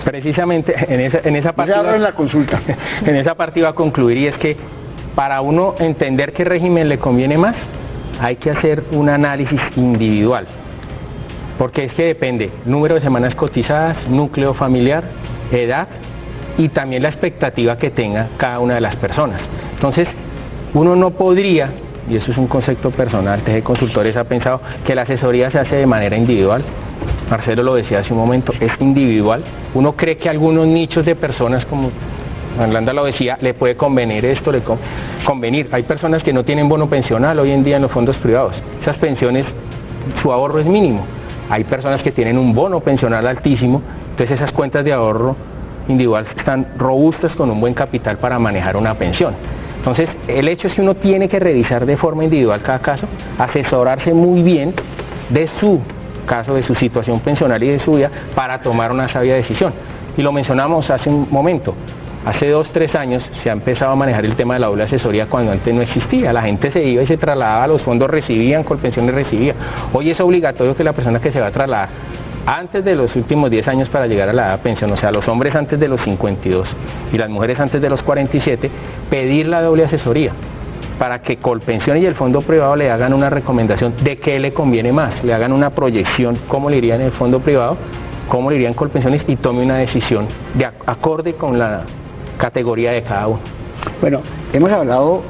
Precisamente en esa parte en la consulta. En esa parte iba a concluir, y es que para uno entender qué régimen le conviene más, hay que hacer un análisis individual. Porque es que depende número de semanas cotizadas, núcleo familiar, edad y también la expectativa que tenga cada una de las personas. Entonces, uno no podría, y eso es un concepto personal, TG Consultores ha pensado que la asesoría se hace de manera individual. Marcelo lo decía hace un momento, es individual. Uno cree que algunos nichos de personas, como Orlando lo decía, le puede convenir esto, convenir. Hay personas que no tienen bono pensional hoy en día en los fondos privados. Esas pensiones, su ahorro es mínimo. Hay personas que tienen un bono pensional altísimo, entonces esas cuentas de ahorro individual están robustas con un buen capital para manejar una pensión. Entonces, el hecho es que uno tiene que revisar de forma individual cada caso, asesorarse muy bien de su caso, de su situación pensional y de su vida para tomar una sabia decisión. Y lo mencionamos hace un momento, hace 2 o 3 años se ha empezado a manejar el tema de la doble asesoría cuando antes no existía. La gente se iba y se trasladaba a los fondos, recibían, Colpensiones recibía. Hoy es obligatorio que la persona que se va a trasladar antes de los últimos 10 años para llegar a la edad de pensión, o sea, los hombres antes de los 52 y las mujeres antes de los 47, pedir la doble asesoría para que Colpensiones y el fondo privado le hagan una recomendación de qué le conviene más, le hagan una proyección, cómo le iría en el fondo privado, cómo le iría en Colpensiones y tome una decisión de acorde con la categoría de cada uno. Bueno, hemos hablado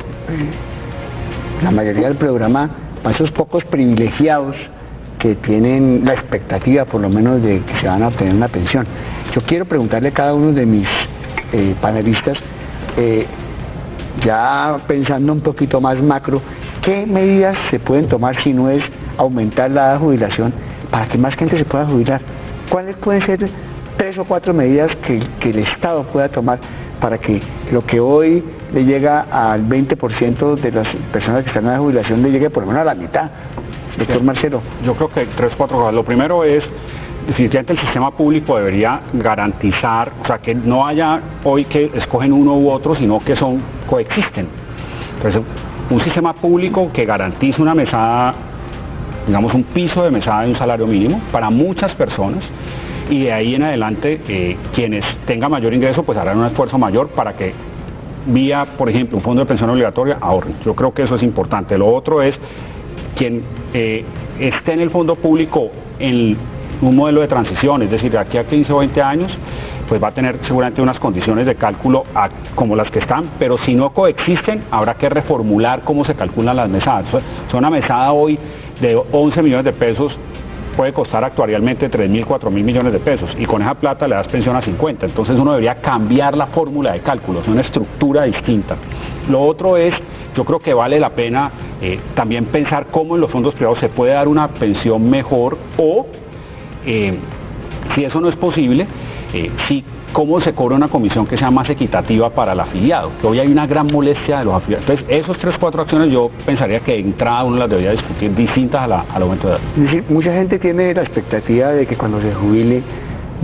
la mayoría del programa para esos pocos privilegiados que tienen la expectativa por lo menos de que se van a obtener una pensión. Yo quiero preguntarle a cada uno de mis panelistas, ya pensando un poquito más macro, ¿qué medidas se pueden tomar si no es aumentar la edad de jubilación para que más gente se pueda jubilar? ¿Cuáles pueden ser 3 o 4 medidas que el Estado pueda tomar para que lo que hoy le llega al 20% de las personas que están en la jubilación le llegue por lo menos a la mitad? Doctor Marcelo. Yo creo que 3 o 4 cosas. Lo primero es, definitivamente el sistema público debería garantizar, o sea, que no haya hoy que escogen uno u otro, sino que coexisten. Entonces, un sistema público que garantice una mesada, digamos un piso de mesada de un salario mínimo para muchas personas, y de ahí en adelante quienes tengan mayor ingreso pues harán un esfuerzo mayor para que vía, por ejemplo, un fondo de pensión obligatoria ahorren. Yo creo que eso es importante. Lo otro es quien esté en el fondo público en un modelo de transición, es decir, de aquí a 15 o 20 años, pues va a tener seguramente unas condiciones de cálculo como las que están, pero si no coexisten, habrá que reformular cómo se calculan las mesadas. Una mesada hoy de 11 millones de pesos puede costar actuarialmente 3.000, 4.000 millones de pesos, y con esa plata le das pensión a 50, entonces uno debería cambiar la fórmula de cálculo, es una estructura distinta. Lo otro es, yo creo que vale la pena también pensar cómo en los fondos privados se puede dar una pensión mejor, o si eso no es posible, cómo se cobra una comisión que sea más equitativa para el afiliado, que hoy hay una gran molestia de los afiliados. Entonces, esos 3 o 4 acciones yo pensaría que de entrada uno las debería discutir distintas al aumento de edad. Es decir, mucha gente tiene la expectativa de que cuando se jubile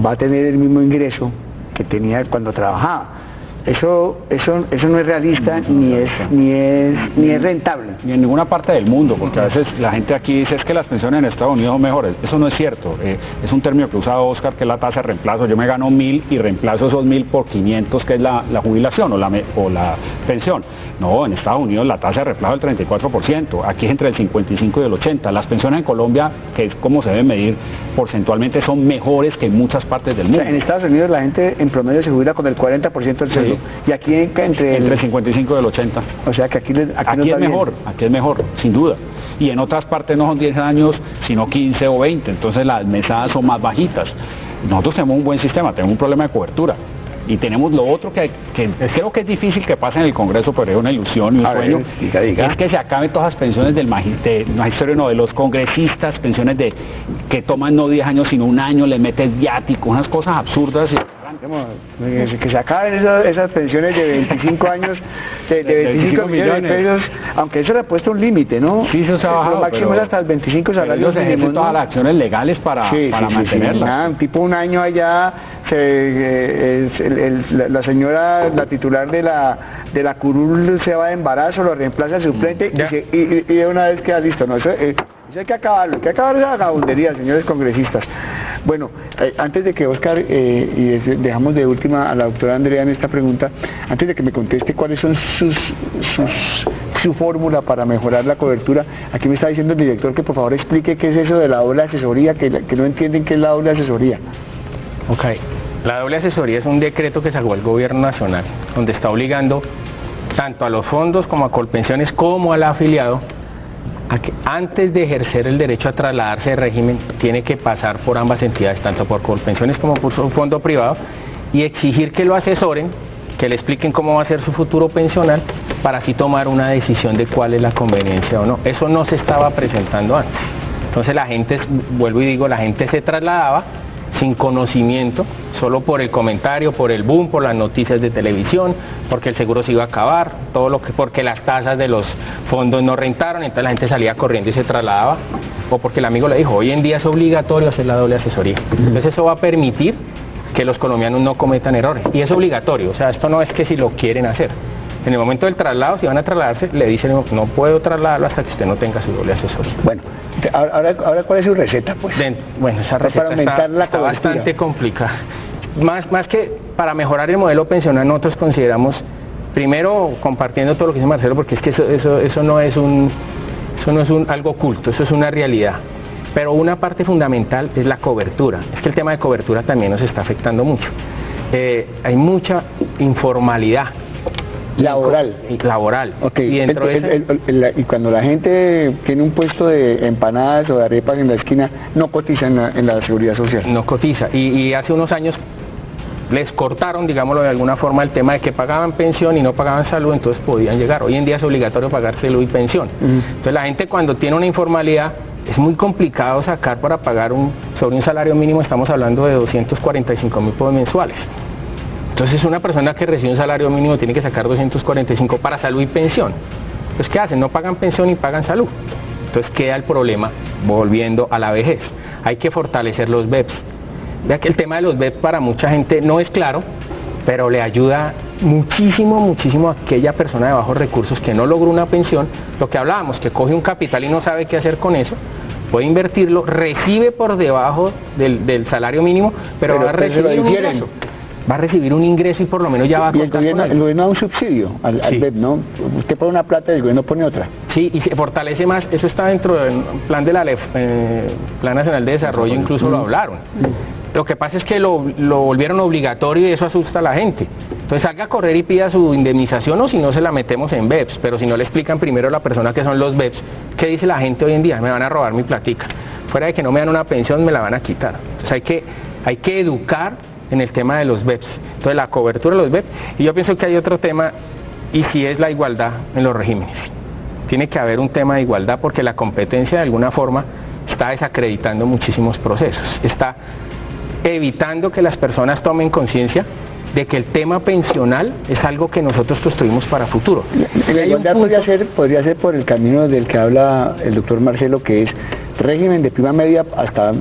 va a tener el mismo ingreso que tenía cuando trabajaba. Eso no es realista, ni es rentable. Ni en ninguna parte del mundo, porque a veces la gente aquí dice es que las pensiones en Estados Unidos son mejores. Eso no es cierto. Es un término que usa Oscar, que es la tasa de reemplazo. Yo me gano 1.000 y reemplazo esos 1.000 por 500, que es la jubilación o la pensión. No, en Estados Unidos la tasa de reemplazo es el 34%. Aquí es entre el 55 y el 80%. Las pensiones en Colombia, que es como se debe medir porcentualmente, son mejores que en muchas partes del mundo. O sea, en Estados Unidos la gente en promedio se jubila con el 40% del sueldo. Y aquí entre el 55 y el 80. O sea que aquí es mejor, aquí es mejor, sin duda. Y en otras partes no son 10 años, sino 15 o 20, entonces las mesadas son más bajitas. Nosotros tenemos un buen sistema, tenemos un problema de cobertura. Y tenemos lo otro que creo que es difícil que pase en el Congreso, pero es una ilusión y un sueño, es que se acaben todas las pensiones del magisterio, no, de los congresistas, pensiones que toman no 10 años, sino 1 año, les metes viático, unas cosas absurdas. Que se acaben esas pensiones de 25 años, de 25 millones de pesos, aunque eso le ha puesto un límite, ¿no? Sí, eso se ha bajado. Lo máximo es hasta el 25 salarios mínimos, ¿no? Todas las acciones legales para mantenerla. Sí, tipo un año allá, la señora, la titular de la curul se va de embarazo, lo reemplaza el suplente y de una vez queda listo, ¿no? Eso hay que acabarlo, esa vagabundería, señores congresistas. Bueno, antes de que Oscar, y dejamos de última a la doctora Andrea en esta pregunta, antes de que me conteste cuáles son su fórmula para mejorar la cobertura, aquí me está diciendo el director que por favor explique qué es eso de la doble asesoría, que no entienden qué es la doble asesoría. Ok, la doble asesoría es un decreto que sacó el gobierno nacional, donde está obligando tanto a los fondos como a Colpensiones como al afiliado a que antes de ejercer el derecho a trasladarse de régimen tiene que pasar por ambas entidades, tanto por Colpensiones como por un fondo privado, y exigir que lo asesoren, que le expliquen cómo va a ser su futuro pensional, para así tomar una decisión de cuál es la conveniencia o no. Eso no se estaba presentando antes. Entonces la gente, vuelvo y digo, la gente se trasladaba sin conocimiento, solo por el comentario, por el boom, por las noticias de televisión, porque el seguro se iba a acabar, porque las tasas de los fondos no rentaron, entonces la gente salía corriendo y se trasladaba, o porque el amigo le dijo, hoy en día es obligatorio hacer la doble asesoría. Entonces eso va a permitir que los colombianos no cometan errores, y es obligatorio, o sea, esto no es que si lo quieren hacer. En el momento del traslado, si van a trasladarse, le dicen, no puedo trasladarlo hasta que usted no tenga su doble asesoría. Bueno, ahora ¿cuál es su receta, pues? Bueno, esa receta para aumentar la está cobertura. Bastante complicada. Más que para mejorar el modelo pensional, nosotros consideramos, primero compartiendo todo lo que dice Marcelo, porque es que eso no es algo oculto, eso es una realidad. Pero una parte fundamental es la cobertura. Es que el tema de cobertura también nos está afectando mucho. Hay mucha informalidad. Laboral. Okay. Y cuando la gente tiene un puesto de empanadas o de arepas en la esquina, no cotiza en la seguridad social. No cotiza. Y hace unos años les cortaron, digámoslo de alguna forma, el tema de que pagaban pensión y no pagaban salud, entonces podían llegar. Hoy en día es obligatorio pagar salud y pensión. Entonces la gente, cuando tiene una informalidad, es muy complicado sacar para pagar sobre un salario mínimo, estamos hablando de 245.000 pesos mensuales. Entonces una persona que recibe un salario mínimo tiene que sacar 245 para salud y pensión. Entonces ¿qué hacen? No pagan pensión y pagan salud. Entonces queda el problema volviendo a la vejez. Hay que fortalecer los BEPS. Vea que el tema de los BEPS para mucha gente no es claro, pero le ayuda muchísimo a aquella persona de bajos recursos que no logró una pensión, lo que hablábamos, que coge un capital y no sabe qué hacer con eso, puede invertirlo, recibe por debajo del salario mínimo, pero va a recibir un ingreso. Va a recibir un ingreso y por lo menos ya va a contar con el gobierno da un subsidio al BEP, ¿no? Usted pone una plata y el gobierno pone otra. Sí, y se fortalece más, eso está dentro del plan de la Plan Nacional de Desarrollo, incluso lo hablaron. Lo que pasa es que lo volvieron obligatorio y eso asusta a la gente. Entonces salga a correr y pida su indemnización, o si no se la metemos en BEPS, pero si no le explican primero a la persona que son los BEPS, ¿qué dice la gente hoy en día? Me van a robar mi platica. Fuera de que no me dan una pensión, me la van a quitar. Entonces hay que educar en el tema de los BEPS, entonces la cobertura de los BEPS, y yo pienso que hay otro tema, y si es la igualdad en los regímenes. Tiene que haber un tema de igualdad porque la competencia de alguna forma está desacreditando muchísimos procesos, está evitando que las personas tomen conciencia de que el tema pensional es algo que nosotros construimos para futuro. La igualdad podría ser por el camino del que habla el doctor Marcelo, que es régimen de prima media hasta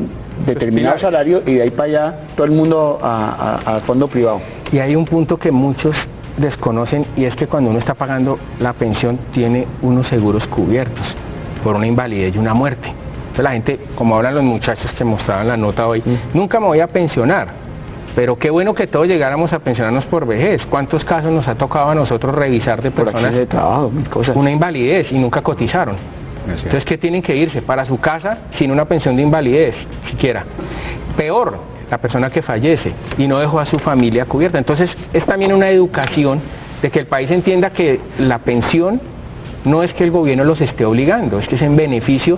determinado salario y de ahí para allá todo el mundo a fondo privado. Y hay un punto que muchos desconocen, y es que cuando uno está pagando la pensión tiene unos seguros cubiertos por una invalidez y una muerte. Entonces la gente, como hablan los muchachos que mostraban la nota hoy, nunca me voy a pensionar, pero qué bueno que todos llegáramos a pensionarnos por vejez. ¿Cuántos casos nos ha tocado a nosotros revisar de personas de trabajo, una invalidez y nunca cotizaron? Entonces, ¿qué tienen que irse? Para su casa sin una pensión de invalidez, siquiera. Peor, la persona que fallece y no dejó a su familia cubierta. Entonces, es también una educación de que el país entienda que la pensión no es que el gobierno los esté obligando, es que es en beneficio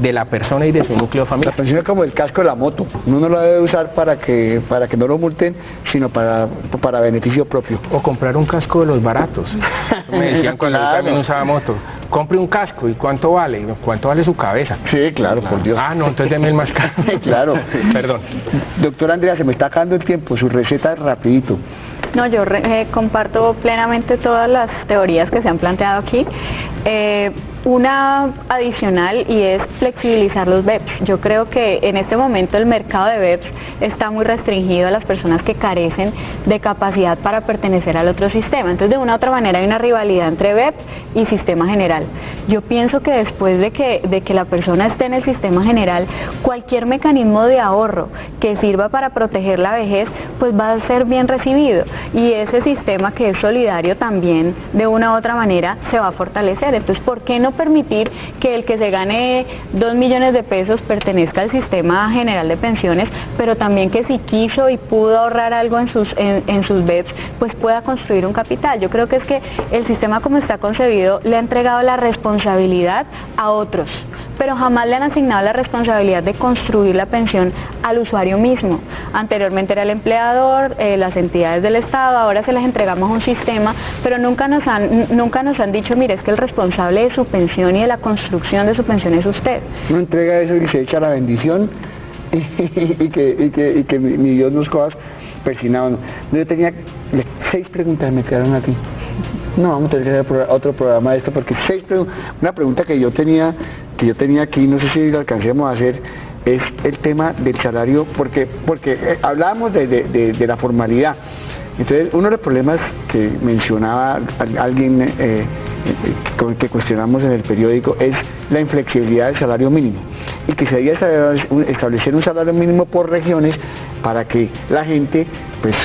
de la persona y de su núcleo La familiar. pensión es como el casco de la moto. Uno no la debe usar para que no lo multen, sino para beneficio propio. O comprar un casco de los baratos. Me decían cuando yo Claro. también usaba moto, compre un casco, ¿y cuánto vale? ¿Cuánto vale su cabeza? Sí, claro, por Dios. Ah, no, entonces deme el más caro. Claro. Perdón. Doctora Andrea, se me está acabando el tiempo, su receta rapidito. No, yo comparto plenamente todas las teorías que se han planteado aquí. Una adicional y es flexibilizar los BEPS. Yo creo que en este momento el mercado de BEPS está muy restringido a las personas que carecen de capacidad para pertenecer al otro sistema. Entonces, de una u otra manera hay una rivalidad entre BEPS y sistema general. Yo pienso que después de que la persona esté en el sistema general, cualquier mecanismo de ahorro que sirva para proteger la vejez, pues va a ser bien recibido. Y ese sistema que es solidario también, de una u otra manera, se va a fortalecer. Entonces, ¿por qué no permitir que el que se gane 2 millones de pesos pertenezca al sistema general de pensiones, pero también que si quiso y pudo ahorrar algo en sus BEPS, pues pueda construir un capital? Yo creo que es que el sistema como está concebido le ha entregado la responsabilidad a otros, pero jamás le han asignado la responsabilidad de construir la pensión al usuario mismo. Anteriormente era el empleador, las entidades del Estado, ahora se les entregamos un sistema, pero nunca nos han dicho, mire, es que el responsable de su pensión y de la construcción de su pensión es usted. Uno entrega eso y se echa la bendición y que mi Dios nos coja persinados. Yo tenía 6 preguntas, me quedaron a ti. No, vamos a tener que hacer otro programa de esto porque 6 preguntas. Una pregunta que yo tenía aquí, no sé si lo alcancemos a hacer, es el tema del salario, porque hablábamos de la formalidad. Entonces, uno de los problemas que mencionaba alguien que cuestionamos en el periódico es la inflexibilidad del salario mínimo y que se debía establecer un salario mínimo por regiones para que la gente pues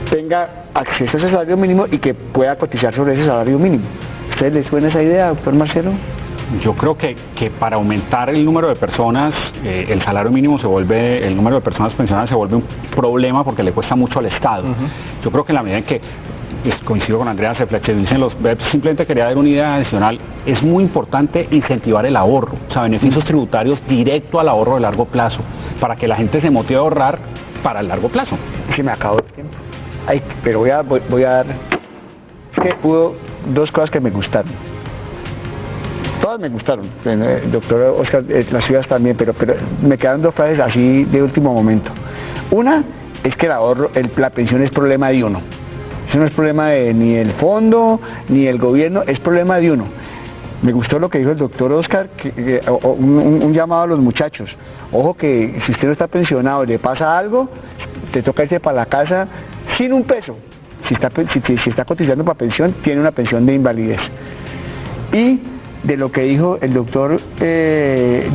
tenga acceso a ese salario mínimo y que pueda cotizar sobre ese salario mínimo. ¿A ustedes les suena esa idea, doctor Marcelo? Yo creo que para aumentar el número de personas, el salario mínimo el número de personas pensionadas se vuelve un problema porque le cuesta mucho al Estado. Yo creo que en la medida en que, coincido con Andrea, se flexibilicen los BEPS, simplemente quería dar una idea adicional, es muy importante incentivar el ahorro, o sea, beneficios tributarios directo al ahorro de largo plazo, para que la gente se motive a ahorrar para el largo plazo. Se me acabó el tiempo. Ay, pero voy a dar... Es que hubo 2 cosas que me gustaron. Todas me gustaron, doctor Oscar, las suyas también, pero me quedan 2 frases así de último momento. Una es que el ahorro, la pensión es problema de uno. Eso no es problema de ni el fondo, ni el gobierno, es problema de uno. Me gustó lo que dijo el doctor Oscar, un llamado a los muchachos. Ojo que si usted no está pensionado y le pasa algo, te toca irse para la casa sin un peso. Si está cotizando para pensión, tiene una pensión de invalidez. Y de lo que dijo el doctor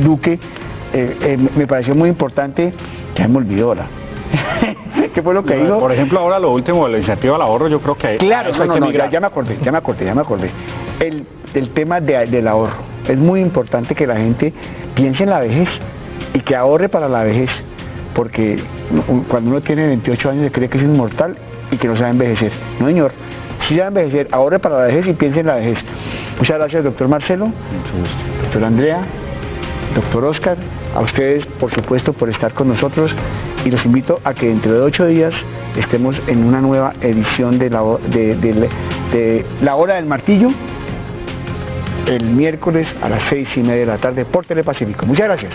Duque, me pareció muy importante, ya me olvidó ahora. ¿Qué fue lo que dijo? Por ejemplo, ahora lo último de la iniciativa al ahorro, yo creo que... Claro, ya me acordé. El tema del ahorro. Es muy importante que la gente piense en la vejez y que ahorre para la vejez, porque cuando uno tiene 28 años se cree que es inmortal y que no sabe envejecer. No, señor. Si sabe envejecer, ahorre para la vejez y piense en la vejez. Muchas gracias, doctor Marcelo, doctor Andrea, doctor Oscar, a ustedes, por supuesto, por estar con nosotros, y los invito a que dentro de 8 días estemos en una nueva edición de La Hora del Martillo, el miércoles a las 6:30 de la tarde por Telepacífico. Muchas gracias.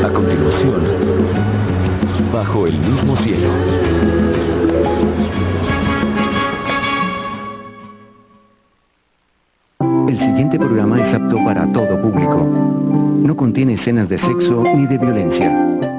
A continuación, bajo el mismo cielo. El siguiente programa es apto para todo público. No contiene escenas de sexo ni de violencia.